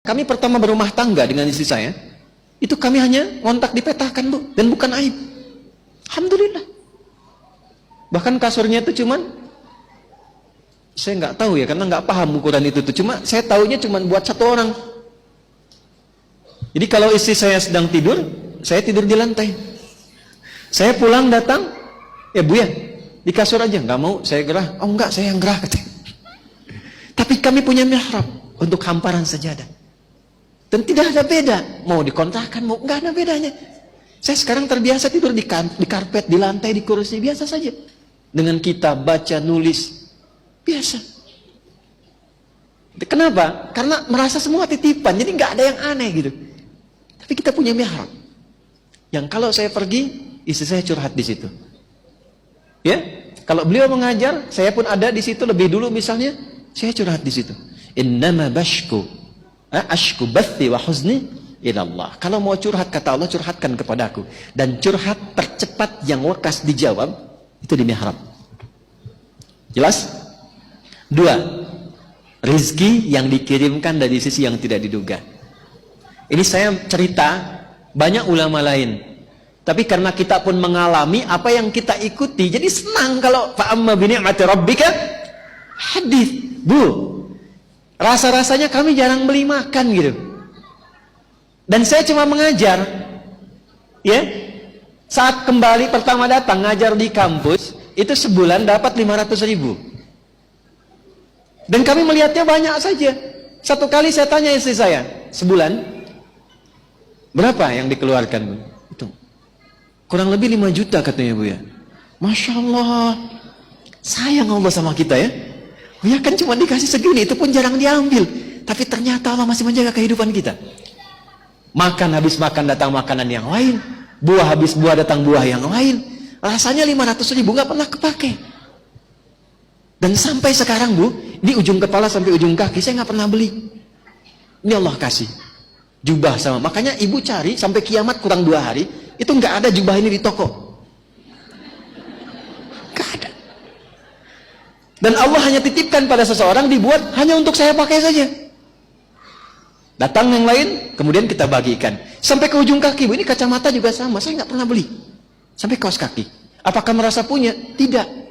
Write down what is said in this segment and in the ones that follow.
Kami pertama berumah tangga dengan istri saya, itu kami hanya ngontak dipetakan, Bu, dan bukan aib. Alhamdulillah. Bahkan kasurnya itu cuman, saya nggak tahu ya, karena nggak paham ukuran itu tuh. Cuma saya tahunya cuma buat satu orang. Jadi kalau istri saya sedang tidur, saya tidur di lantai. Saya pulang datang, ya Bu ya, di kasur aja. Nggak mau, saya gerah. Oh enggak, saya yang gerah. Tapi kami punya mihrab untuk hamparan sajadah. Dan tidak ada beda. Mau dikontrakan, mau nggak ada bedanya. Saya sekarang terbiasa tidur di karpet, di lantai, di kursi, biasa saja. Dengan kitab, baca, nulis. Biasa. Kenapa? Karena merasa semua titipan, jadi nggak ada yang aneh gitu. Tapi kita punya mihrab. Yang kalau saya pergi, istri saya curhat di situ. Ya, kalau beliau mengajar, saya pun ada di situ lebih dulu misalnya, saya curhat di situ. Innama bashku ashku bathi wa huzni ilallah. Kalau mau curhat, kata Allah, curhatkan kepadaku. Dan curhat tercepat yang wakas dijawab, itu di mihrab. Jelas? 2. Rizki yang dikirimkan dari sisi yang tidak diduga. Ini saya cerita, banyak ulama lain. Tapi karena kita pun mengalami apa yang kita ikuti, jadi senang kalau fa'amma bi ni'mati rabbika hadits. Bu, rasa-rasanya kami jarang beli makan gitu. Dan saya cuma mengajar. Ya. Saat kembali pertama datang ngajar di kampus, itu sebulan dapat 500.000. Dan kami melihatnya banyak saja. Satu kali saya tanya istri saya, sebulan berapa yang dikeluarkan, Bu? Itu kurang lebih 5 juta katanya, Bu ya. Masya Allah, sayang Allah sama kita ya. Ya kan cuma dikasih segini, itu pun jarang diambil. Tapi ternyata Allah masih menjaga kehidupan kita. Makan habis makan datang makanan yang lain. Buah habis buah datang buah yang lain. Rasanya 500.000 nggak pernah kepake. Dan sampai sekarang, Bu, di ujung kepala sampai ujung kaki saya nggak pernah beli. Ini Allah kasih. Jubah sama. Makanya ibu cari sampai kiamat kurang 2 hari, itu nggak ada jubah ini di toko. Dan Allah hanya titipkan pada seseorang, dibuat hanya untuk saya pakai saja. Datang yang lain, kemudian kita bagikan. Sampai ke ujung kaki, Bu, ini kacamata juga sama, saya nggak pernah beli. Sampai kaos kaki. Apakah merasa punya? Tidak.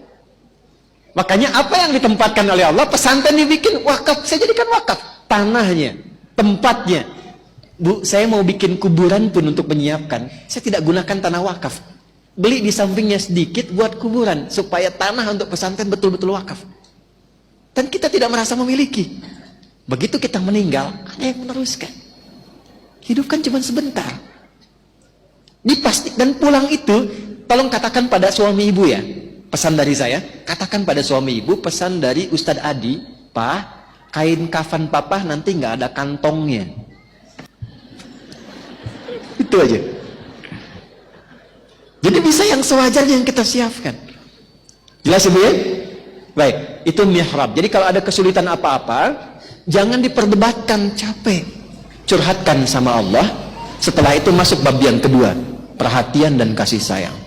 Makanya apa yang ditempatkan oleh Allah, pesantren dibikin wakaf, saya jadikan wakaf. Tanahnya, tempatnya. Bu, saya mau bikin kuburan pun untuk menyiapkan, saya tidak gunakan tanah wakaf. Beli di sampingnya sedikit buat kuburan, supaya tanah untuk pesantren betul-betul wakaf. Dan kita tidak merasa memiliki. Begitu kita meninggal, ada yang meneruskan. Hidup kan cuma sebentar. Dipasti, dan pulang itu, tolong katakan pada suami ibu ya, pesan dari saya, katakan pada suami ibu, pesan dari Ustadz Adi, Pak, kain kafan papa nanti nggak ada kantongnya. Itu aja. Jadi bisa yang sewajarnya yang kita siapkan. Jelas Ibu ya? Baik, itu mihrab. Jadi kalau ada kesulitan apa-apa, jangan diperdebatkan, capek. Curhatkan sama Allah. Setelah itu masuk bab yang kedua, perhatian dan kasih sayang.